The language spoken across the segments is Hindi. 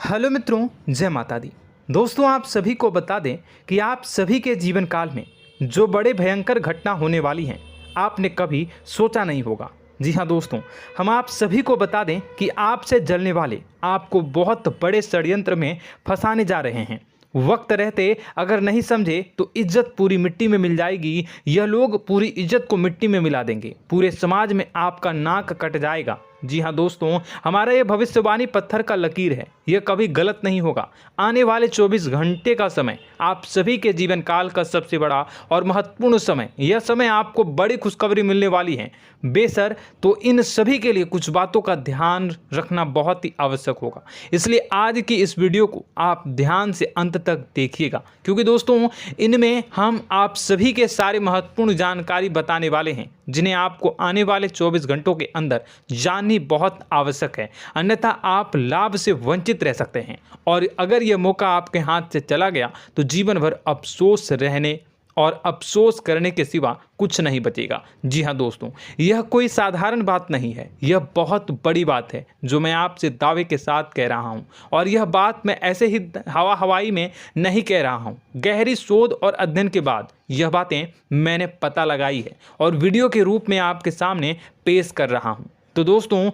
हेलो मित्रों, जय माता दी। दोस्तों, आप सभी को बता दें कि आप सभी के जीवन काल में जो बड़े भयंकर घटना होने वाली हैं, आपने कभी सोचा नहीं होगा। जी हाँ दोस्तों, हम आप सभी को बता दें कि आपसे जलने वाले आपको बहुत बड़े षड्यंत्र में फंसाने जा रहे हैं। वक्त रहते अगर नहीं समझे तो इज्जत पूरी मिट्टी में मिल जाएगी। यह लोग पूरी इज्जत को मिट्टी में मिला देंगे। पूरे समाज में आपका नाक कट जाएगा। जी हाँ दोस्तों, हमारा ये भविष्यवाणी पत्थर का लकीर है, यह कभी गलत नहीं होगा। आने वाले 24 घंटे का समय आप सभी के जीवन काल का सबसे बड़ा और महत्वपूर्ण समय। यह समय आपको बड़ी खुशखबरी मिलने वाली है बेसर, तो इन सभी के लिए कुछ बातों का ध्यान रखना बहुत ही आवश्यक होगा। इसलिए आज की इस वीडियो को आप ध्यान से अंत तक देखिएगा, क्योंकि दोस्तों इनमें हम आप सभी के सारे महत्वपूर्ण जानकारी बताने वाले हैं, जिन्हें आपको आने वाले 24 घंटों के अंदर जाननी बहुत आवश्यक है। अन्यथा आप लाभ से वंचित रह सकते हैं, और अगर यह मौका आपके हाथ से चला गया तो जीवन भर अफसोस रहने और अफसोस करने के सिवा कुछ नहीं बचेगा। जी हाँ दोस्तों, यह कोई साधारण बात नहीं है, यह बहुत बड़ी बात है जो मैं आपसे दावे के साथ कह रहा हूँ। और यह बात मैं ऐसे ही हवाई में नहीं कह रहा हूँ। गहरी शोध और अध्ययन के बाद यह बातें मैंने पता लगाई है और वीडियो के रूप में आपके सामने पेश कर रहा हूँ। तो दोस्तों,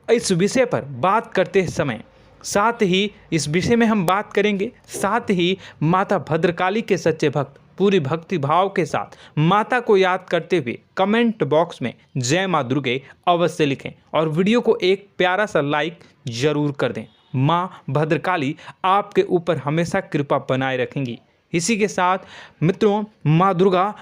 इस विषय पर बात करते समय साथ ही इस विषय में हम बात करेंगे, साथ ही माता भद्रकाली के सच्चे भक्त पूरी भक्ति भाव के साथ माता को याद करते हुए कमेंट बॉक्स में जय माँ दुर्गे अवश्य लिखें और वीडियो को एक प्यारा सा लाइक जरूर कर दें। माँ भद्रकाली आपके ऊपर हमेशा कृपा बनाए रखेंगी। इसी के साथ मित्रों, माँ दुर्गा,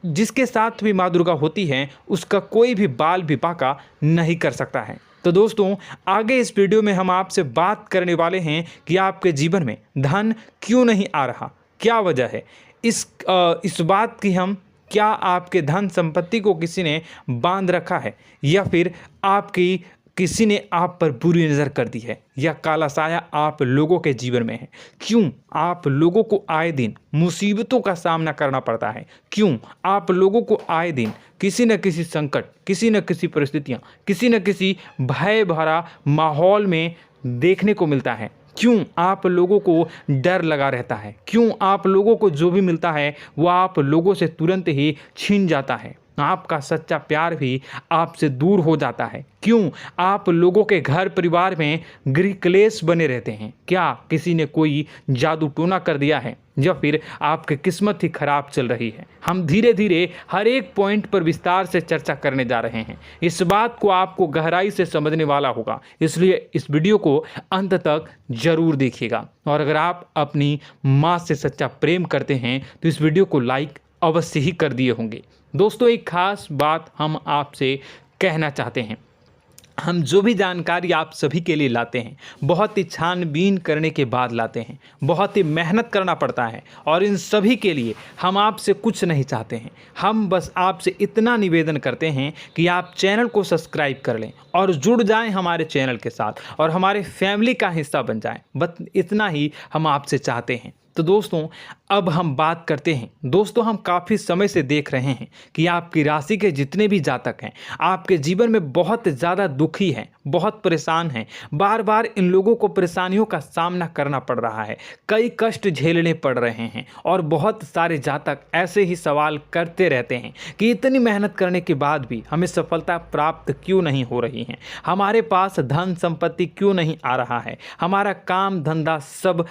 जिसके साथ भी माँ दुर्गा होती हैं, उसका कोई भी बाल भी बांका नहीं कर सकता है। तो दोस्तों, आगे इस वीडियो में हम आपसे बात करने वाले हैं कि आपके जीवन में धन क्यों नहीं आ रहा, क्या वजह है इस बात की। हम क्या आपके धन संपत्ति को किसी ने बांध रखा है, या फिर आपकी किसी ने आप पर बुरी नज़र कर दी है, या काला साया आप लोगों के जीवन में है। क्यों आप लोगों को आए दिन मुसीबतों का सामना करना पड़ता है, क्यों आप लोगों को आए दिन किसी न किसी संकट, किसी न किसी परिस्थितियाँ, किसी न किसी भय भरा माहौल में देखने को मिलता है, क्यों आप लोगों को डर लगा रहता है, क्यों आप लोगों को जो भी मिलता है वो आप लोगों से तुरंत ही छीन जाता है, आपका सच्चा प्यार भी आपसे दूर हो जाता है, क्यों आप लोगों के घर परिवार में गृह क्लेश बने रहते हैं। क्या किसी ने कोई जादू टोना कर दिया है, या फिर आपकी किस्मत ही खराब चल रही है। हम धीरे धीरे हर एक पॉइंट पर विस्तार से चर्चा करने जा रहे हैं। इस बात को आपको गहराई से समझने वाला होगा, इसलिए इस वीडियो को अंत तक जरूर देखिएगा। और अगर आप अपनी माँ से सच्चा प्रेम करते हैं तो इस वीडियो को लाइक अवश्य ही कर दिए होंगे। दोस्तों, एक खास बात हम आपसे कहना चाहते हैं। हम जो भी जानकारी आप सभी के लिए लाते हैं, बहुत ही छानबीन करने के बाद लाते हैं, बहुत ही मेहनत करना पड़ता है, और इन सभी के लिए हम आपसे कुछ नहीं चाहते हैं। हम बस आपसे इतना निवेदन करते हैं कि आप चैनल को सब्सक्राइब कर लें और जुड़ जाएं हमारे चैनल के साथ और हमारे फैमिली का हिस्सा बन जाएं। बस इतना ही हम आपसे चाहते हैं। तो दोस्तों, अब हम बात करते हैं। दोस्तों, हम काफ़ी समय से देख रहे हैं कि आपकी राशि के जितने भी जातक हैं, आपके जीवन में बहुत ज़्यादा दुखी हैं, बहुत परेशान हैं। बार बार इन लोगों को परेशानियों का सामना करना पड़ रहा है, कई कष्ट झेलने पड़ रहे हैं, और बहुत सारे जातक ऐसे ही सवाल करते रहते हैं कि इतनी मेहनत करने के बाद भी हमें सफलता प्राप्त क्यों नहीं हो रही है, हमारे पास धन संपत्ति क्यों नहीं आ रहा है, हमारा काम धंधा सब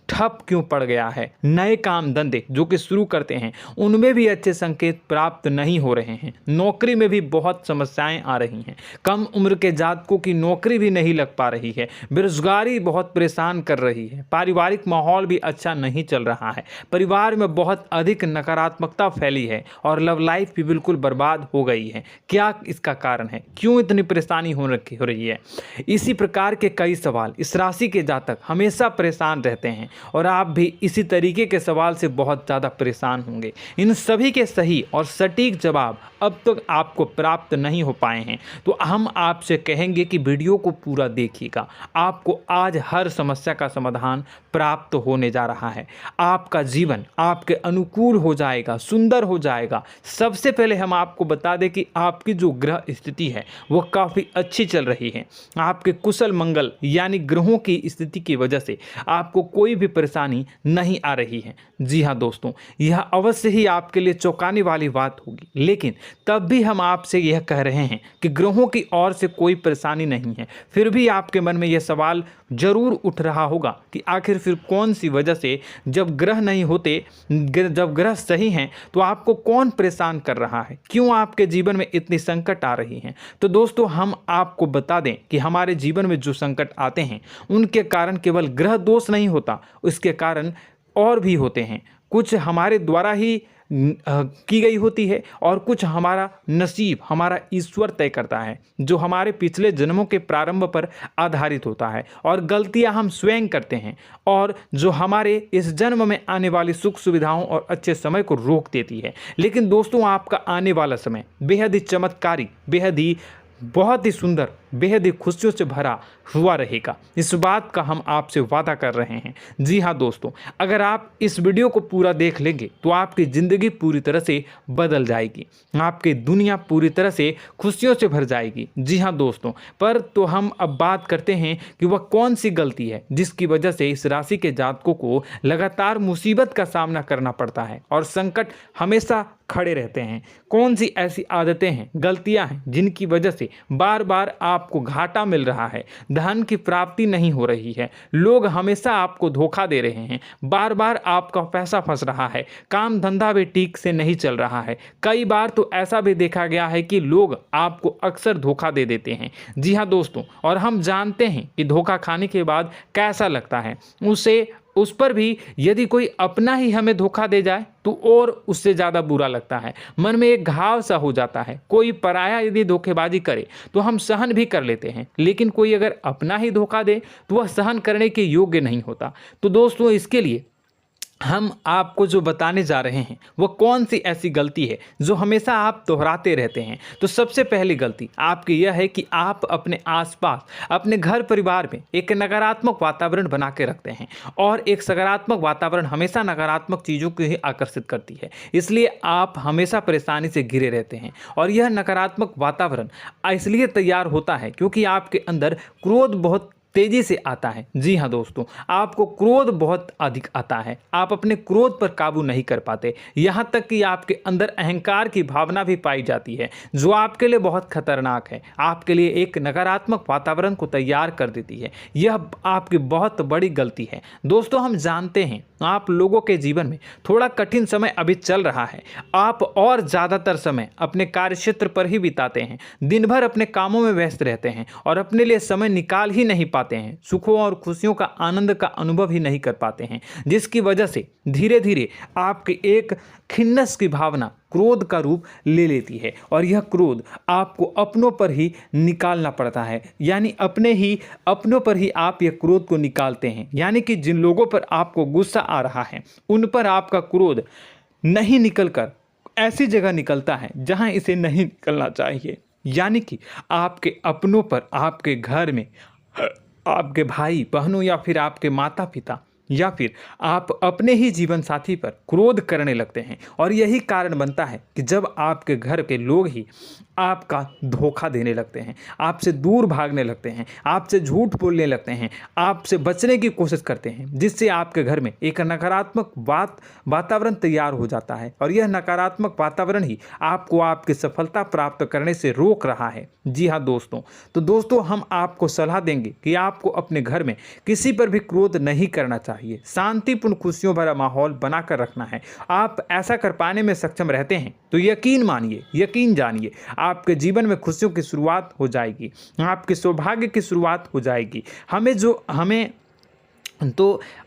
ठप क्यों पड़ गया है, नए काम धंधे जो कि शुरू करते हैं उनमें भी अच्छे संकेत प्राप्त नहीं हो रहे हैं, नौकरी में भी बहुत समस्याएं आ रही हैं, कम उम्र के जातकों की नौकरी भी नहीं लग पा रही है, बेरोजगारी बहुत परेशान कर रही है, पारिवारिक माहौल भी अच्छा नहीं चल रहा है, परिवार में बहुत अधिक नकारात्मकता फैली है, और लव लाइफ भी बिल्कुल बर्बाद हो गई है। क्या इसका कारण है, क्यों इतनी परेशानी हो रही है? इसी प्रकार के कई सवाल इस राशि के जातक हमेशा परेशान रहते हैं, और आप भी इसी तरीके के सवाल से बहुत ज़्यादा परेशान होंगे। इन सभी के सही और सटीक जवाब अब तक आपको प्राप्त नहीं हो पाए हैं, तो हम आपसे कहेंगे कि वीडियो को पूरा देखिएगा। आपको आज हर समस्या का समाधान प्राप्त होने जा रहा है। आपका जीवन आपके अनुकूल हो जाएगा, सुंदर हो जाएगा। सबसे पहले हम आपको बता दें कि आपकी जो ग्रह स्थिति है वो काफ़ी अच्छी चल रही है। आपके कुशल मंगल यानी ग्रहों की स्थिति की वजह से आपको कोई भी परेशानी नहीं आ रही है। जी हाँ दोस्तों, यह अवश्य ही आपके लिए चौंकाने वाली बात होगी, लेकिन तब भी हम आपसे यह कह रहे हैं कि ग्रहों की ओर से कोई परेशानी नहीं है। फिर भी आपके मन में यह सवाल जरूर उठ रहा होगा कि आखिर फिर कौन सी वजह से, जब ग्रह नहीं होते, जब ग्रह सही हैं, तो आपको कौन परेशान कर रहा है, क्यों आपके जीवन में इतनी संकट आ रही हैं। तो दोस्तों, हम आपको बता दें कि हमारे जीवन में जो संकट आते हैं उनके कारण केवल ग्रह दोष नहीं होता, उसके कारण और भी होते हैं। कुछ हमारे द्वारा ही की गई होती है और कुछ हमारा नसीब, हमारा ईश्वर तय करता है, जो हमारे पिछले जन्मों के प्रारंभ पर आधारित होता है, और गलतियां हम स्वयं करते हैं और जो हमारे इस जन्म में आने वाली सुख सुविधाओं और अच्छे समय को रोक देती है। लेकिन दोस्तों, आपका आने वाला समय बेहद ही चमत्कारी, बेहद ही बहुत ही सुंदर, बेहद ही खुशियों से भरा हुआ रहेगा। इस बात का हम आपसे वादा कर रहे हैं। जी हाँ दोस्तों, अगर आप इस वीडियो को पूरा देख लेंगे तो आपकी ज़िंदगी पूरी तरह से बदल जाएगी, आपकी दुनिया पूरी तरह से खुशियों से भर जाएगी। जी हाँ दोस्तों, पर तो हम अब बात करते हैं कि वह कौन सी गलती है जिसकी वजह से इस राशि के जातकों को लगातार मुसीबत का सामना करना पड़ता है और संकट हमेशा खड़े रहते हैं। कौन सी ऐसी आदतें हैं, गलतियां हैं जिनकी वजह से बार बार आपको घाटा मिल रहा है, धन की प्राप्ति नहीं हो रही है, लोग हमेशा आपको धोखा दे रहे हैं, बार बार आपका पैसा फंस रहा है, काम धंधा भी ठीक से नहीं चल रहा है। कई बार तो ऐसा भी देखा गया है कि लोग आपको अक्सर धोखा दे देते हैं। जी हाँ दोस्तों, और हम जानते हैं कि धोखा खाने के बाद कैसा लगता है। उस पर भी यदि कोई अपना ही हमें धोखा दे जाए तो और उससे ज़्यादा बुरा लगता है, मन में एक घाव सा हो जाता है। कोई पराया यदि धोखेबाजी करे तो हम सहन भी कर लेते हैं, लेकिन कोई अगर अपना ही धोखा दे तो वह सहन करने के योग्य नहीं होता। तो दोस्तों, इसके लिए हम आपको जो बताने जा रहे हैं वो कौन सी ऐसी गलती है जो हमेशा आप दोहराते रहते हैं। तो सबसे पहली गलती आपकी यह है कि आप अपने आसपास, अपने घर परिवार में एक नकारात्मक वातावरण बना के रखते हैं, और एक सकारात्मक वातावरण हमेशा नकारात्मक चीज़ों को ही आकर्षित करती है। इसलिए आप हमेशा परेशानी से घिरे रहते हैं, और यह नकारात्मक वातावरण इसलिए तैयार होता है क्योंकि आपके अंदर क्रोध बहुत तेजी से आता है। जी हाँ दोस्तों, आपको क्रोध बहुत अधिक आता है, आप अपने क्रोध पर काबू नहीं कर पाते, यहाँ तक कि आपके अंदर अहंकार की भावना भी पाई जाती है, जो आपके लिए बहुत खतरनाक है, आपके लिए एक नकारात्मक वातावरण को तैयार कर देती है। यह आपकी बहुत बड़ी गलती है। दोस्तों, हम जानते हैं आप लोगों के जीवन में थोड़ा कठिन समय अभी चल रहा है। आप और ज़्यादातर समय अपने कार्यक्षेत्र पर ही बिताते हैं, दिन भर अपने कामों में व्यस्त रहते हैं और अपने लिए समय निकाल ही नहीं पाते हैं, सुखों और खुशियों का आनंद का अनुभव ही नहीं कर पाते हैं, जिसकी वजह से धीरे धीरे आपकी एक खिन्नस की भावना क्रोध का रूप ले लेती है, और यह क्रोध आपको अपनों पर ही निकालना पड़ता है। यानी अपनों पर ही आप यह क्रोध को निकालते हैं। यानी कि जिन लोगों पर आपको गुस्सा आ रहा है उन पर आपका क्रोध नहीं निकलकर ऐसी जगह निकलता है जहां इसे नहीं निकलना चाहिए। यानी कि आपके अपनों पर, आपके घर में आपके भाई बहनों या फिर आपके माता पिता या फिर आप अपने ही जीवन साथी पर क्रोध करने लगते हैं, और यही कारण बनता है कि जब आपके घर के लोग ही आपका धोखा देने लगते हैं, आपसे दूर भागने लगते हैं, आपसे झूठ बोलने लगते हैं, आपसे बचने की कोशिश करते हैं, जिससे आपके घर में एक नकारात्मक वातावरण तैयार हो जाता है, और यह नकारात्मक वातावरण ही आपको आपकी सफलता प्राप्त करने से रोक रहा है। जी हाँ दोस्तों, तो दोस्तों, हम आपको सलाह देंगे कि आपको अपने घर में किसी पर भी क्रोध नहीं करना चाहिए, शांतिपूर्ण खुशियों भरा माहौल बनाकर रखना है। आप ऐसा कर पाने में सक्षम रहते हैं तो यकीन मानिए, यकीन जानिए, आपके जीवन में खुशियों की शुरुआत हो जाएगी, आपके सौभाग्य की शुरुआत हो जाएगी।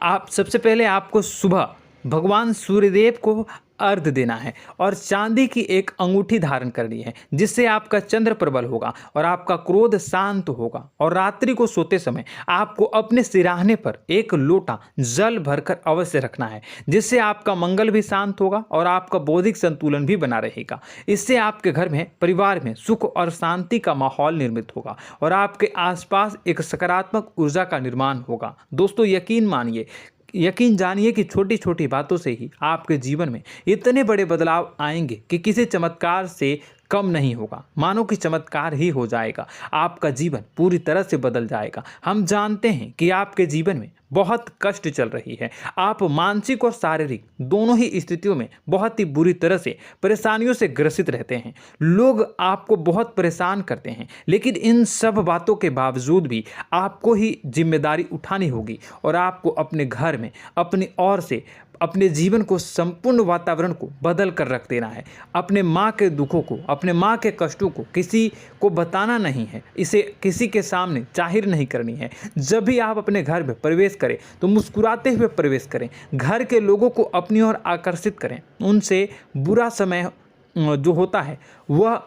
आप सबसे पहले आपको सुबह भगवान सूर्यदेव को अर्घ देना है और चांदी की एक अंगूठी धारण करनी है, जिससे आपका चंद्र प्रबल होगा और आपका क्रोध शांत होगा। और रात्रि को सोते समय आपको अपने सिरहाने पर एक लोटा जल भरकर अवश्य रखना है, जिससे आपका मंगल भी शांत होगा और आपका बौद्धिक संतुलन भी बना रहेगा। इससे आपके घर में, परिवार में सुख और शांति का माहौल निर्मित होगा और आपके आसपास एक सकारात्मक ऊर्जा का निर्माण होगा। दोस्तों यकीन जानिए कि छोटी छोटी बातों से ही आपके जीवन में इतने बड़े बदलाव आएंगे कि किसी चमत्कार से कम नहीं होगा। मानो कि चमत्कार ही हो जाएगा, आपका जीवन पूरी तरह से बदल जाएगा। हम जानते हैं कि आपके जीवन में बहुत कष्ट चल रही है, आप मानसिक और शारीरिक दोनों ही स्थितियों में बहुत ही बुरी तरह से परेशानियों से ग्रसित रहते हैं। लोग आपको बहुत परेशान करते हैं, लेकिन इन सब बातों के बावजूद भी आपको ही जिम्मेदारी उठानी होगी और आपको अपने घर में अपनी ओर से अपने जीवन को, संपूर्ण वातावरण को बदल कर रख देना है। अपने माँ के दुखों को, अपने माँ के कष्टों को किसी को बताना नहीं है, इसे किसी के सामने जाहिर नहीं करनी है। जब भी आप अपने घर में प्रवेश करें तो मुस्कुराते हुए प्रवेश करें, घर के लोगों को अपनी ओर आकर्षित करें। उनसे बुरा समय जो होता है वह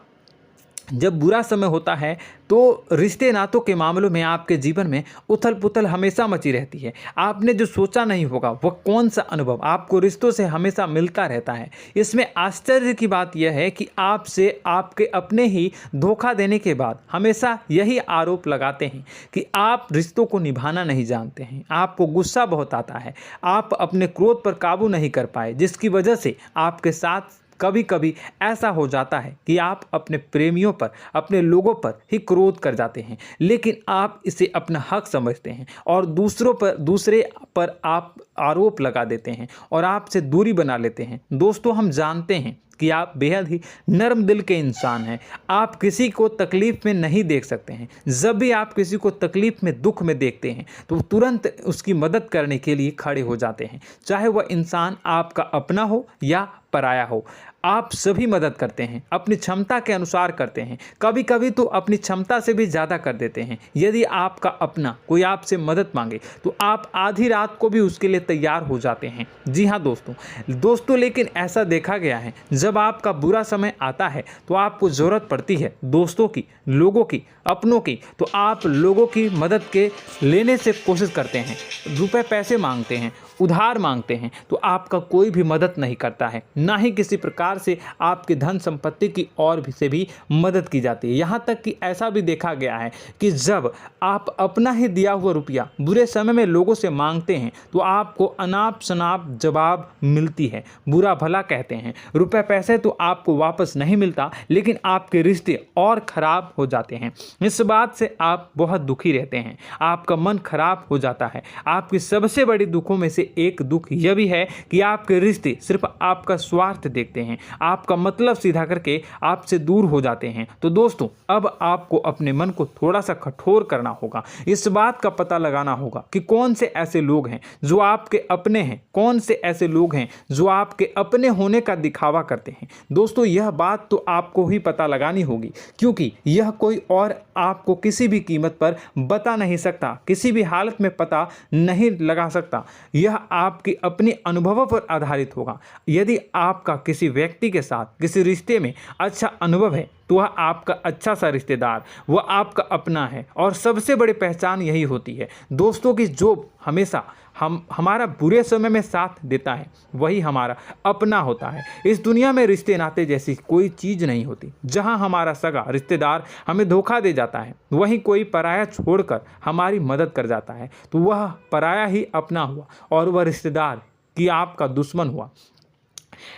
जब बुरा समय होता है तो रिश्ते नातों के मामलों में आपके जीवन में उथल पुथल हमेशा मची रहती है। आपने जो सोचा नहीं होगा वह कौन सा अनुभव आपको रिश्तों से हमेशा मिलता रहता है। इसमें आश्चर्य की बात यह है कि आपसे आपके अपने ही धोखा देने के बाद हमेशा यही आरोप लगाते हैं कि आप रिश्तों को निभाना नहीं जानते हैं, आपको गुस्सा बहुत आता है, आप अपने क्रोध पर काबू नहीं कर पाए, जिसकी वजह से आपके साथ कभी कभी ऐसा हो जाता है कि आप अपने प्रेमियों पर, अपने लोगों पर ही क्रोध कर जाते हैं, लेकिन आप इसे अपना हक समझते हैं और दूसरे पर आप आरोप लगा देते हैं और आपसे दूरी बना लेते हैं। दोस्तों हम जानते हैं कि आप बेहद ही नर्म दिल के इंसान हैं। आप किसी को तकलीफ में नहीं देख सकते हैं। जब भी आप किसी को तकलीफ में, दुख में देखते हैं तो तुरंत उसकी मदद करने के लिए खड़े हो जाते हैं, चाहे वह इंसान आपका अपना हो या पराया हो। आप सभी मदद करते हैं, अपनी क्षमता के अनुसार करते हैं, कभी कभी तो अपनी क्षमता से भी ज़्यादा कर देते हैं। यदि आपका अपना कोई आपसे मदद मांगे तो आप आधी रात को भी उसके लिए तैयार हो जाते हैं। जी हाँ दोस्तों, लेकिन ऐसा देखा गया है जब आपका बुरा समय आता है तो आपको ज़रूरत पड़ती है दोस्तों की, लोगों की, अपनों की, तो आप लोगों की मदद के लेने से कोशिश करते हैं, रुपए पैसे मांगते हैं, उधार मांगते हैं, तो आपका कोई भी मदद नहीं करता है, ना ही किसी प्रकार से आपकी धन संपत्ति की और भी से भी मदद की जाती है। यहाँ तक कि ऐसा भी देखा गया है कि जब आप अपना ही दिया हुआ रुपया बुरे समय में लोगों से मांगते हैं तो आपको अनाप शनाप जवाब मिलती है, बुरा भला कहते हैं। रुपए पैसे तो आपको वापस नहीं मिलता, लेकिन आपके रिश्ते और खराब हो जाते हैं। इस बात से आप बहुत दुखी रहते हैं, आपका मन खराब हो जाता है। आपकी सबसे बड़ी दुखों में से एक दुख यह भी है कि आपके रिश्ते सिर्फ आपका स्वार्थ देखते हैं, आपका मतलब सीधा करके आपसे दूर हो जाते हैं। तो दोस्तों अब आपको अपने मन को थोड़ा सा कठोर करना होगा, इस बात का पता लगाना होगा कि कौन से ऐसे लोग हैं जो आपके अपने हैं, कौन से ऐसे लोग हैं जो आपके अपने होने का दिखावा करते हैं। दोस्तों यह बात तो आपको ही पता लगानी होगी, क्योंकि यह कोई और आपको किसी भी कीमत पर बता नहीं सकता, किसी भी हालत में पता नहीं लगा सकता। यह आपके अपने अनुभवों पर आधारित होगा। यदि आपका किसी व्यक्ति के साथ किसी रिश्ते में अच्छा अनुभव है तो वह आपका अच्छा सा रिश्तेदार, वह आपका अपना है, और सबसे बड़ी पहचान यही होती है दोस्तों की जो हमेशा हमारा बुरे समय में साथ देता है वही हमारा अपना होता है। इस दुनिया में रिश्ते नाते जैसी कोई चीज़ नहीं होती। जहां हमारा सगा रिश्तेदार हमें धोखा दे जाता है, वहीं कोई पराया छोड़कर हमारी मदद कर जाता है तो वह पराया ही अपना हुआ और वह रिश्तेदार कि आपका दुश्मन हुआ।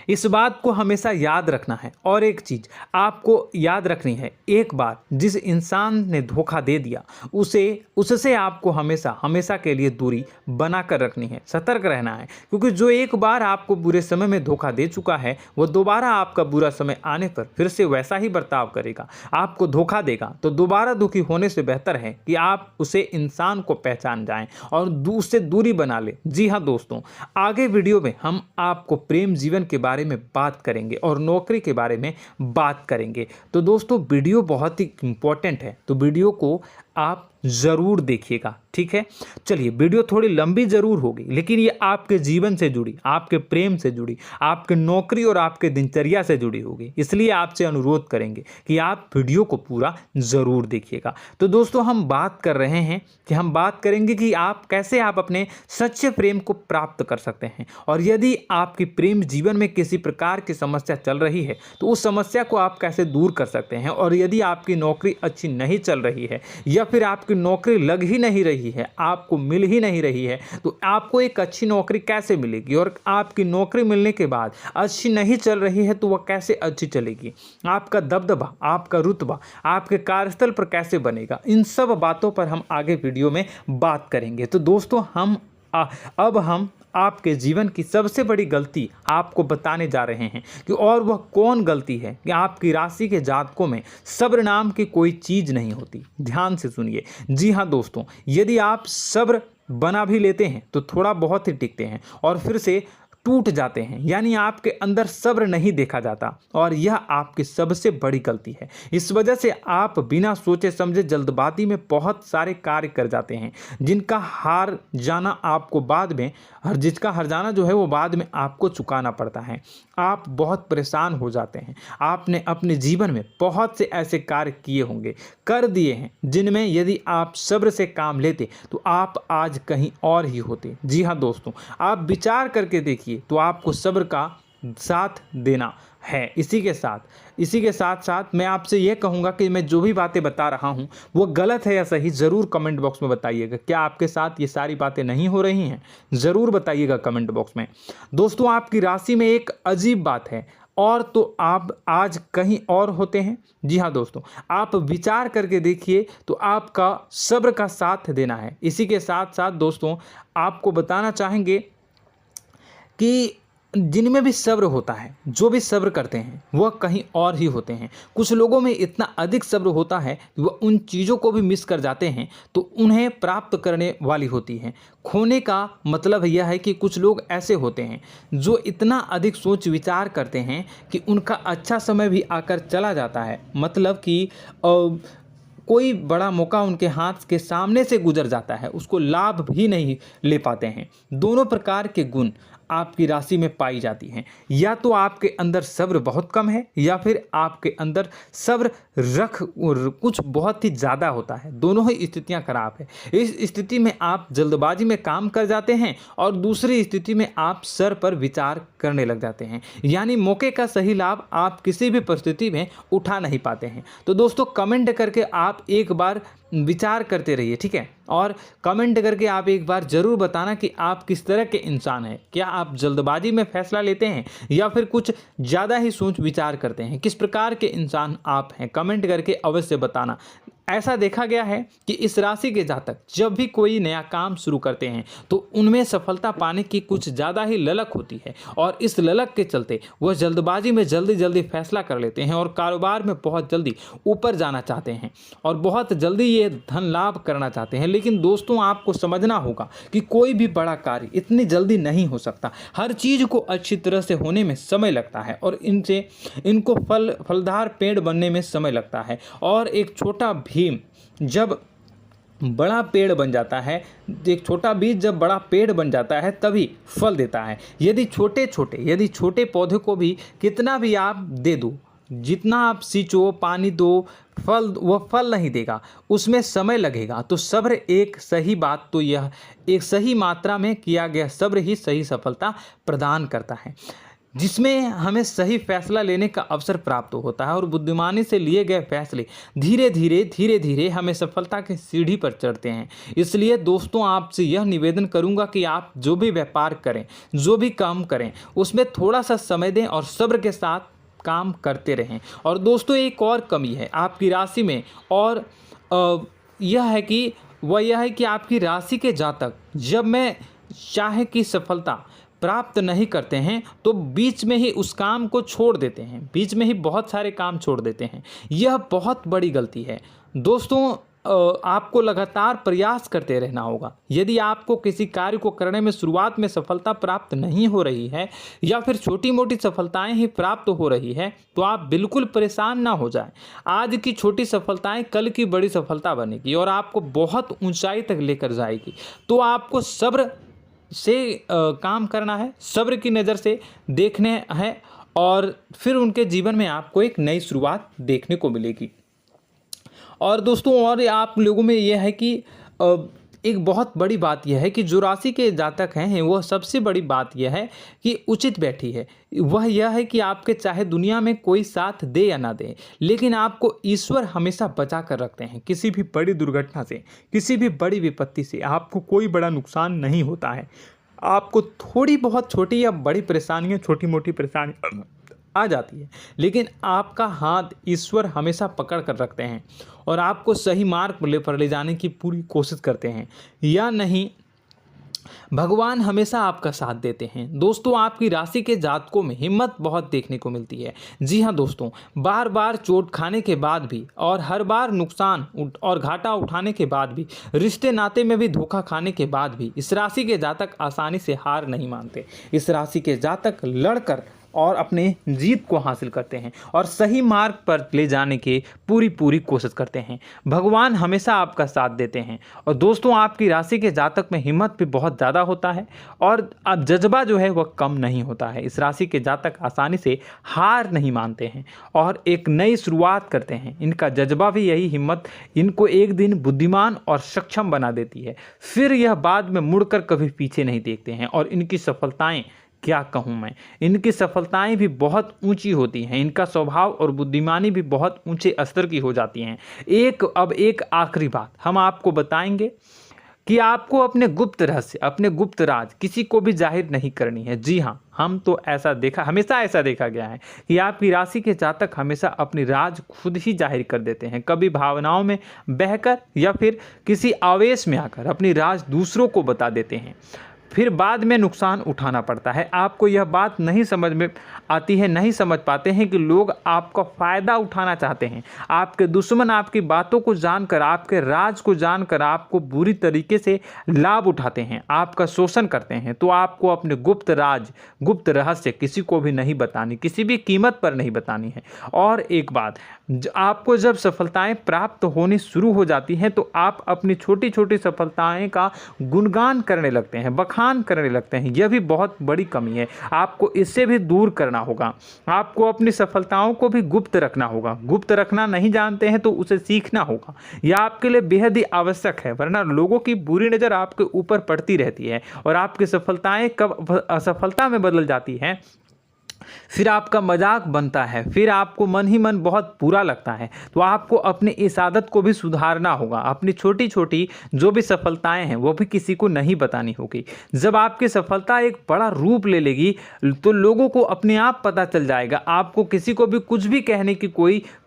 इस बात को हमेशा याद रखना है। और एक चीज़ आपको याद रखनी है, एक बार जिस इंसान ने धोखा दे दिया उससे आपको हमेशा के लिए दूरी बना कर रखनी है, सतर्क रहना है, क्योंकि जो एक बार आपको बुरे समय में धोखा दे चुका है वो दोबारा आपका बुरा समय आने पर फिर से वैसा ही बर्ताव करेगा, आपको धोखा देगा। तो दोबारा दुखी होने से बेहतर है कि आप उसे इंसान को पहचान जाएं और उससे दूरी बना लें। जी हाँ दोस्तों, आगे वीडियो में हम आपको प्रेम जीवन के बारे में बात करेंगे और नौकरी के बारे में बात करेंगे। तो दोस्तों वीडियो बहुत ही इम्पोर्टेंट है, तो वीडियो को आप ज़रूर देखिएगा, ठीक है। चलिए, वीडियो थोड़ी लंबी ज़रूर होगी, लेकिन ये आपके जीवन से जुड़ी, आपके प्रेम से जुड़ी, आपके नौकरी और आपके दिनचर्या से जुड़ी होगी, इसलिए आपसे अनुरोध करेंगे कि आप वीडियो को पूरा ज़रूर देखिएगा। तो दोस्तों, हम बात कर रहे हैं कि हम बात करेंगे कि आप कैसे आप अपने सच्चे प्रेम को प्राप्त कर सकते हैं, और यदि आपकी प्रेम जीवन में किसी प्रकार की समस्या चल रही है तो उस समस्या को आप कैसे दूर कर सकते हैं, और यदि आपकी नौकरी अच्छी नहीं चल रही है या फिर आपकी नौकरी लग ही नहीं रही है, आपको मिल ही नहीं रही है, तो आपको एक अच्छी नौकरी कैसे मिलेगी, और आपकी नौकरी मिलने के बाद अच्छी नहीं चल रही है तो वह कैसे अच्छी चलेगी, आपका दबदबा, आपका रुतबा आपके कार्यस्थल पर कैसे बनेगा, इन सब बातों पर हम आगे वीडियो में बात करेंगे। तो दोस्तों, अब हम आपके जीवन की सबसे बड़ी गलती आपको बताने जा रहे हैं कि और वह कौन गलती है कि आपकी राशि के जातकों में सब्र नाम की कोई चीज़ नहीं होती। ध्यान से सुनिए। जी हाँ दोस्तों, यदि आप सब्र बना भी लेते हैं तो थोड़ा बहुत ही टिकते हैं और फिर से टूट जाते हैं, यानी आपके अंदर सब्र नहीं देखा जाता, और यह आपकी सबसे बड़ी गलती है। इस वजह से आप बिना सोचे समझे जल्दबाजी में बहुत सारे कार्य कर जाते हैं, जिनका हार जाना आपको बाद में, जिसका हर जाना जो है वो बाद में आपको चुकाना पड़ता है। आप बहुत परेशान हो जाते हैं। आपने अपने जीवन में बहुत से ऐसे कार्य किए होंगे, कर दिए हैं, जिनमें यदि आप सब्र से काम लेते तो आप आज कहीं और ही होते। जी हाँ दोस्तों, आप विचार करके देखिए तो आपको सब्र का साथ देना है। इसी के साथ साथ मैं आपसे यह कहूँगा कि मैं जो भी बातें बता रहा हूँ वो गलत है या सही, ज़रूर कमेंट बॉक्स में बताइएगा। क्या आपके साथ ये सारी बातें नहीं हो रही हैं? ज़रूर बताइएगा कमेंट बॉक्स में। दोस्तों, आपकी राशि में एक अजीब बात है, और तो आप आज कहीं और होते हैं। जी हाँ दोस्तों, आप विचार करके देखिए तो आपका सब्र का साथ देना है। इसी के साथ साथ दोस्तों, आपको बताना चाहेंगे कि जिनमें भी सब्र होता है, जो भी सब्र करते हैं, वह कहीं और ही होते हैं। कुछ लोगों में इतना अधिक सब्र होता है कि वह उन चीज़ों को भी मिस कर जाते हैं तो उन्हें प्राप्त करने वाली होती हैं। खोने का मतलब यह है कि कुछ लोग ऐसे होते हैं जो इतना अधिक सोच विचार करते हैं कि उनका अच्छा समय भी आकर चला जाता है, मतलब कि कोई बड़ा मौका उनके हाथ के सामने से गुजर जाता है, उसको लाभ भी नहीं ले पाते हैं। दोनों प्रकार के गुण आपकी राशि में पाई जाती हैं। या तो आपके अंदर सब्र बहुत कम है, या फिर आपके अंदर सब्र रख कुछ बहुत ही ज़्यादा होता है। दोनों ही स्थितियां खराब है। इस स्थिति में आप जल्दबाजी में काम कर जाते हैं, और दूसरी स्थिति में आप सर पर विचार करने लग जाते हैं, यानी मौके का सही लाभ आप किसी भी परिस्थिति में उठा नहीं पाते हैं। तो दोस्तों, कमेंट करके आप एक बार विचार करते रहिए, ठीक है, और कमेंट करके आप एक बार ज़रूर बताना कि आप किस तरह के इंसान हैं। क्या आप जल्दबाजी में फैसला लेते हैं या फिर कुछ ज़्यादा ही सोच विचार करते हैं? किस प्रकार के इंसान आप हैं, कमेंट करके अवश्य बताना। ऐसा देखा गया है कि इस राशि के जातक जब भी कोई नया काम शुरू करते हैं तो उनमें सफलता पाने की कुछ ज़्यादा ही ललक होती है, और इस ललक के चलते वह जल्दबाजी में जल्दी फैसला कर लेते हैं और कारोबार में बहुत जल्दी ऊपर जाना चाहते हैं और बहुत जल्दी ये धन लाभ करना चाहते हैं। लेकिन दोस्तों, आपको समझना होगा कि कोई भी बड़ा कार्य इतनी जल्दी नहीं हो सकता। हर चीज़ को अच्छी तरह से होने में समय लगता है, और इनको फलदार पेड़ बनने में समय लगता है। और एक छोटा भीम जब बड़ा पेड़ बन जाता है, एक छोटा बीज जब बड़ा पेड़ बन जाता है तभी फल देता है। यदि छोटे पौधे को भी कितना भी आप दे दो, जितना आप सींचो, पानी दो, वह फल नहीं देगा, उसमें समय लगेगा। तो सब्र एक सही बात, तो यह एक सही मात्रा में किया गया सब्र ही सही सफलता प्रदान करता है, जिसमें हमें सही फैसला लेने का अवसर प्राप्त होता है, और बुद्धिमानी से लिए गए फैसले धीरे धीरे हमें सफलता की सीढ़ी पर चढ़ते हैं। इसलिए दोस्तों, आपसे यह निवेदन करूंगा कि आप जो भी व्यापार करें, जो भी काम करें, उसमें थोड़ा सा समय दें और सब्र के साथ काम करते रहें। और दोस्तों, एक और कमी है आपकी राशि में, और यह है कि आपकी राशि के जातक जब मैं चाहे कि सफलता प्राप्त नहीं करते हैं तो बीच में ही उस काम को छोड़ देते हैं, बीच में ही बहुत सारे काम छोड़ देते हैं। यह बहुत बड़ी गलती है दोस्तों। आपको लगातार प्रयास करते रहना होगा। यदि आपको किसी कार्य को करने में शुरुआत में सफलता प्राप्त नहीं हो रही है या फिर छोटी मोटी सफलताएं ही प्राप्त हो रही है तो आप बिल्कुल परेशान ना हो जाएं। आज की छोटी सफलताएं कल की बड़ी सफलता बनेगी और आपको बहुत ऊंचाई तक लेकर जाएगी। तो आपको सब्र से काम करना है, सब्र की नज़र से देखने हैं और फिर उनके जीवन में आपको एक नई शुरुआत देखने को मिलेगी। और दोस्तों और आप लोगों में यह है कि एक बहुत बड़ी बात यह है कि जो राशि के जातक हैं वह सबसे बड़ी बात यह है कि उचित बैठी है। वह यह है कि आपके चाहे दुनिया में कोई साथ दे या ना दे, लेकिन आपको ईश्वर हमेशा बचा कर रखते हैं। किसी भी बड़ी दुर्घटना से, किसी भी बड़ी विपत्ति से आपको कोई बड़ा नुकसान नहीं होता है। आपको थोड़ी बहुत छोटी या बड़ी परेशानियाँ, छोटी मोटी परेशानी आ जाती है, लेकिन आपका हाथ ईश्वर हमेशा पकड़ कर रखते हैं और आपको सही मार्ग पर ले जाने की पूरी कोशिश करते हैं। या नहीं, भगवान हमेशा आपका साथ देते हैं। दोस्तों आपकी राशि के जातकों में हिम्मत बहुत देखने को मिलती है। जी हाँ दोस्तों, बार बार चोट खाने के बाद भी और हर बार नुकसान और घाटा उठाने के बाद भी, रिश्ते नाते में भी धोखा खाने के बाद भी इस राशि के जातक आसानी से हार नहीं मानते। इस राशि के जातक लड़कर और अपने जीत को हासिल करते हैं और सही मार्ग पर ले जाने की पूरी कोशिश करते हैं। भगवान हमेशा आपका साथ देते हैं। और दोस्तों आपकी राशि के जातक में हिम्मत भी बहुत ज़्यादा होता है और अब जज्बा जो है वह कम नहीं होता है। इस राशि के जातक आसानी से हार नहीं मानते हैं और एक नई शुरुआत करते हैं। इनका जज्बा भी यही हिम्मत इनको एक दिन बुद्धिमान और सक्षम बना देती है। फिर यह बाद में मुड़कर कभी पीछे नहीं देखते हैं और इनकी सफलताएं, क्या कहूँ मैं, इनकी सफलताएं भी बहुत ऊंची होती हैं। इनका स्वभाव और बुद्धिमानी भी बहुत ऊंचे स्तर की हो जाती हैं। अब एक आखिरी बात हम आपको बताएंगे कि आपको अपने गुप्त रहस्य, अपने गुप्त राज किसी को भी जाहिर नहीं करनी है। जी हाँ, हम तो हमेशा ऐसा देखा गया है कि आपकी राशि के जातक हमेशा अपनी राज खुद ही जाहिर कर देते हैं। कभी भावनाओं में बहकर या फिर किसी आवेश में आकर अपनी राज दूसरों को बता देते हैं, फिर बाद में नुकसान उठाना पड़ता है। आपको यह बात नहीं समझ में आती है, नहीं समझ पाते हैं कि लोग आपका फ़ायदा उठाना चाहते हैं। आपके दुश्मन आपकी बातों को जानकर, आपके राज को जानकर आपको बुरी तरीके से लाभ उठाते हैं, आपका शोषण करते हैं। तो आपको अपने गुप्त राज, गुप्त रहस्य किसी को भी नहीं बतानी, किसी भी कीमत पर नहीं बतानी है। और एक बात, आपको जब सफलताएं प्राप्त होनी शुरू हो जाती हैं तो आप अपनी छोटी छोटी सफलताएं का गुणगान करने लगते हैं, बखान करने लगते हैं। यह भी बहुत बड़ी कमी है, आपको इससे भी दूर करना होगा। आपको अपनी सफलताओं को भी गुप्त रखना होगा। गुप्त रखना नहीं जानते हैं तो उसे सीखना होगा। यह आपके लिए बेहद ही आवश्यक है, वरना लोगों की बुरी नज़र आपके ऊपर पड़ती रहती है और आपकी सफलताएं कब असफलता में बदल जाती हैं, फिर आपका मजाक बनता है, फिर आपको मन ही मन बहुत बुरा लगता है। तो आपको अपनी इस आदत को भी सुधारना होगा। अपनी छोटी छोटी जो भी सफलताएं हैं वो भी किसी को नहीं बतानी होगी। जब आपकी सफलता एक बड़ा रूप ले लेगी तो लोगों को अपने आप पता चल जाएगा। आपको किसी को भी कुछ भी कहने की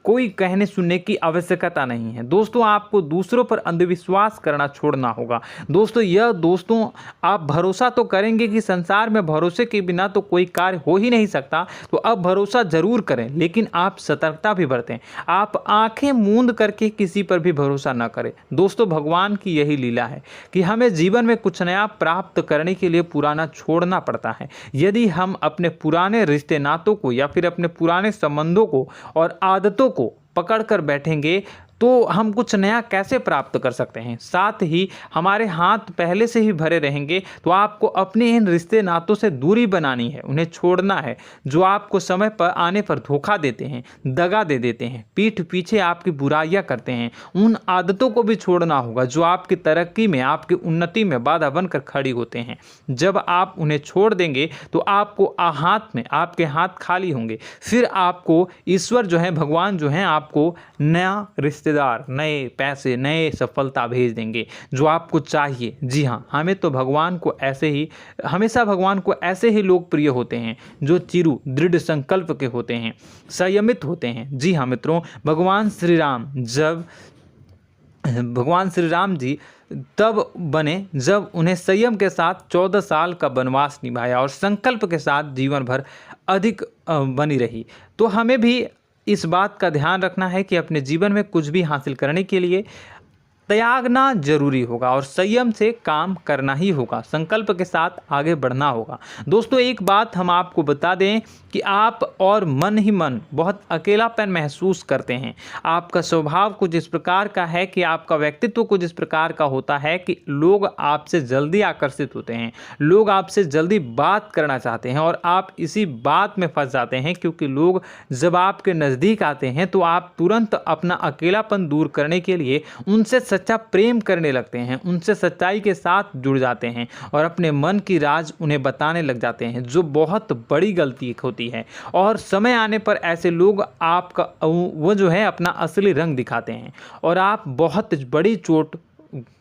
कोई कहने सुनने की आवश्यकता नहीं है। दोस्तों आपको दूसरों पर अंधविश्वास करना छोड़ना होगा। दोस्तों आप भरोसा तो करेंगे कि संसार में भरोसे के बिना तो कोई कार्य हो ही नहीं सकता, तो अब भरोसा जरूर करें, लेकिन आप सतर्कता भी बरतें। आप आंखें मूंद करके किसी पर भी भरोसा न करें। दोस्तों भगवान की यही लीला है कि हमें जीवन में कुछ नया प्राप्त करने के लिए पुराना छोड़ना पड़ता है। यदि हम अपने पुराने रिश्ते नातों को या फिर अपने पुराने संबंधों को और आदतों को पकड़ कर बैठेंगे तो हम कुछ नया कैसे प्राप्त कर सकते हैं। साथ ही हमारे हाथ पहले से ही भरे रहेंगे। तो आपको अपने इन रिश्ते नातों से दूरी बनानी है, उन्हें छोड़ना है जो आपको समय पर आने पर धोखा देते हैं, दगा दे देते हैं, पीठ पीछे आपकी बुराइयां करते हैं। उन आदतों को भी छोड़ना होगा जो आपकी तरक्की में, आपकी उन्नति में बाधा बनकर खड़ी होते हैं। जब आप उन्हें छोड़ देंगे तो आपको आपके हाथ खाली होंगे। फिर आपको ईश्वर जो है, भगवान जो है, आपको नया रिश्तेदार, नए पैसे, नए सफलता भेज देंगे जो आपको चाहिए। जी हाँ, हमेशा भगवान को ऐसे ही लोग प्रिय होते हैं जो चिरु दृढ़ संकल्प के होते हैं, संयमित होते हैं। जी हाँ मित्रों, भगवान श्री राम जी तब बने जब उन्हें संयम के साथ 14 साल का वनवास निभाया और संकल्प के साथ जीवन भर अधिक बनी रही। तो हमें भी इस बात का ध्यान रखना है कि अपने जीवन में कुछ भी हासिल करने के लिए त्यागना जरूरी होगा और संयम से काम करना ही होगा। संकल्प के साथ आगे बढ़ना होगा। दोस्तों एक बात हम आपको बता दें कि आप और मन ही मन बहुत अकेलापन महसूस करते हैं। आपका स्वभाव कुछ इस प्रकार का है कि आपका व्यक्तित्व कुछ इस प्रकार का होता है कि लोग आपसे जल्दी आकर्षित होते हैं, लोग आपसे जल्दी बात करना चाहते हैं और आप इसी बात में फंस जाते हैं, क्योंकि लोग जब आपके नज़दीक आते हैं तो आप तुरंत अपना अकेलापन दूर करने के लिए उनसे सच्चा प्रेम करने लगते हैं, उनसे सच्चाई के साथ जुड़ जाते हैं और अपने मन की राज उन्हें बताने लग जाते हैं, जो बहुत बड़ी गलती होती है। और समय आने पर ऐसे लोग आपका वो जो है अपना असली रंग दिखाते हैं और आप बहुत बड़ी चोट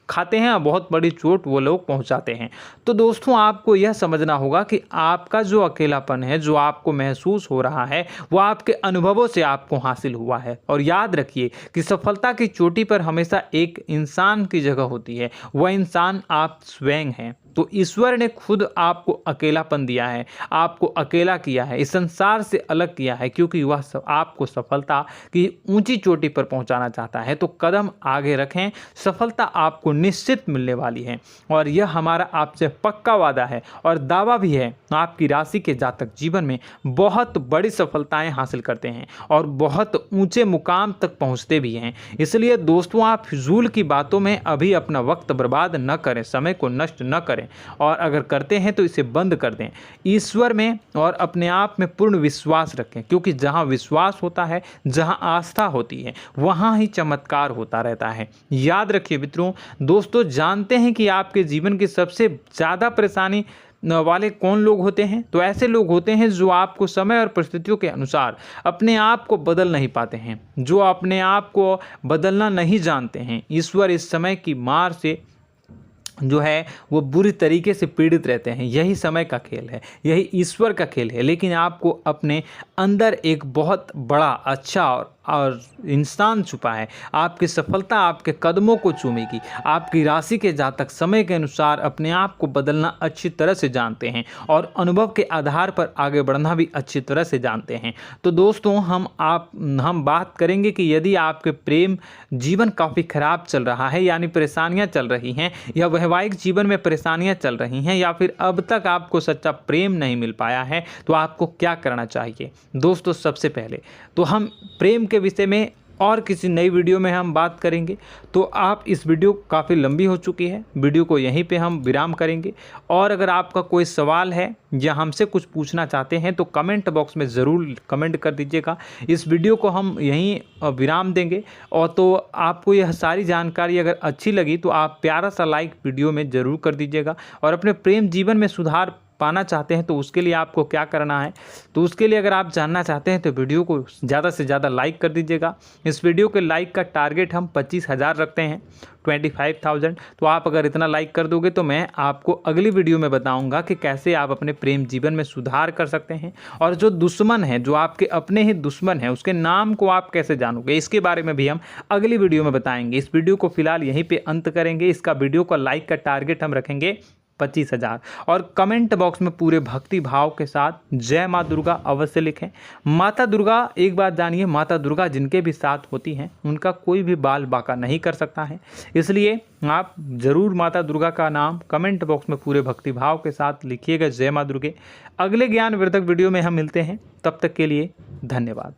खाते हैं और बहुत बड़ी चोट वो लोग पहुंचाते हैं। तो दोस्तों आपको यह समझना होगा कि आपका जो अकेलापन है, जो आपको महसूस हो रहा है, वो आपके अनुभवों से आपको हासिल हुआ है। और याद रखिए कि सफलता की चोटी पर हमेशा एक इंसान की जगह होती है, वह इंसान आप स्वयं हैं। तो ईश्वर ने खुद आपको अकेलापन दिया है, आपको अकेला किया है, इस संसार से अलग किया है, क्योंकि वह आपको सफलता की ऊंची चोटी पर पहुंचाना चाहता है। तो कदम आगे रखें, सफलता आपको निश्चित मिलने वाली है और यह हमारा आपसे पक्का वादा है और दावा भी है। आपकी राशि के जातक जीवन में बहुत बड़ी सफलताएं हासिल करते हैं और बहुत ऊंचे मुकाम तक पहुंचते भी हैं। इसलिए दोस्तों आप फिजूल की बातों में अभी अपना वक्त बर्बाद न करें, समय को नष्ट न करें और अगर करते हैं तो इसे बंद कर दें। ईश्वर में और अपने आप में पूर्ण विश्वास रखें, क्योंकि जहां विश्वास होता है, जहां आस्था होती है, वहां ही चमत्कार होता रहता है। याद रखिए मित्रों, दोस्तों जानते हैं कि आपके जीवन की सबसे ज़्यादा परेशानी वाले कौन लोग होते हैं? तो ऐसे लोग होते हैं जो आपको समय और परिस्थितियों के अनुसार अपने आप को बदल नहीं पाते हैं, जो अपने आप को बदलना नहीं जानते हैं। ईश्वर इस समय की मार से जो है वो बुरी तरीके से पीड़ित रहते हैं। यही समय का खेल है, यही ईश्वर का खेल है। लेकिन आपको अपने अंदर एक बहुत बड़ा अच्छा और इंसान छुपा है। आपकी सफलता आपके कदमों को चूमेगी। आपकी राशि के जातक समय के अनुसार अपने आप को बदलना अच्छी तरह से जानते हैं और अनुभव के आधार पर आगे बढ़ना भी अच्छी तरह से जानते हैं। तो दोस्तों हम बात करेंगे कि यदि आपके प्रेम जीवन काफ़ी खराब चल रहा है, यानी परेशानियां चल रही हैं, या वैवाहिक जीवन में परेशानियां चल रही हैं, या फिर अब तक आपको सच्चा प्रेम नहीं मिल पाया है, तो आपको क्या करना चाहिए? दोस्तों सबसे पहले तो हम प्रेम के विषय में और किसी नई वीडियो में हम बात करेंगे। तो आप इस वीडियो काफ़ी लंबी हो चुकी है, वीडियो को यहीं पे हम विराम करेंगे। और अगर आपका कोई सवाल है या हमसे कुछ पूछना चाहते हैं तो कमेंट बॉक्स में ज़रूर कमेंट कर दीजिएगा। इस वीडियो को हम यहीं विराम देंगे। और तो आपको यह सारी जानकारी अगर अच्छी लगी तो आप प्यारा सा लाइक वीडियो में ज़रूर कर दीजिएगा। और अपने प्रेम जीवन में सुधार पाना चाहते हैं तो उसके लिए आपको क्या करना है, तो उसके लिए अगर आप जानना चाहते हैं तो वीडियो को ज़्यादा से ज़्यादा लाइक कर दीजिएगा। इस वीडियो के लाइक का टारगेट हम 25,000 रखते हैं, 25,000। तो आप अगर इतना लाइक कर दोगे तो मैं आपको अगली वीडियो में बताऊंगा कि कैसे आप अपने प्रेम जीवन में सुधार कर सकते हैं। और जो दुश्मन है, जो आपके अपने ही दुश्मन है, उसके नाम को आप कैसे जानोगे, इसके बारे में भी हम अगली वीडियो में बताएंगे। इस वीडियो को फिलहाल यहीं पे अंत करेंगे। इसका वीडियो का लाइक का टारगेट हम रखेंगे 25,000। और कमेंट बॉक्स में पूरे भक्ति भाव के साथ जय माँ दुर्गा अवश्य लिखें। माता दुर्गा, एक बात जानिए, माता दुर्गा जिनके भी साथ होती हैं उनका कोई भी बाल बाका नहीं कर सकता है। इसलिए आप ज़रूर माता दुर्गा का नाम कमेंट बॉक्स में पूरे भक्ति भाव के साथ लिखिएगा, जय माँ दुर्गे। अगले ज्ञानवर्धक वीडियो में हम मिलते हैं, तब तक के लिए धन्यवाद।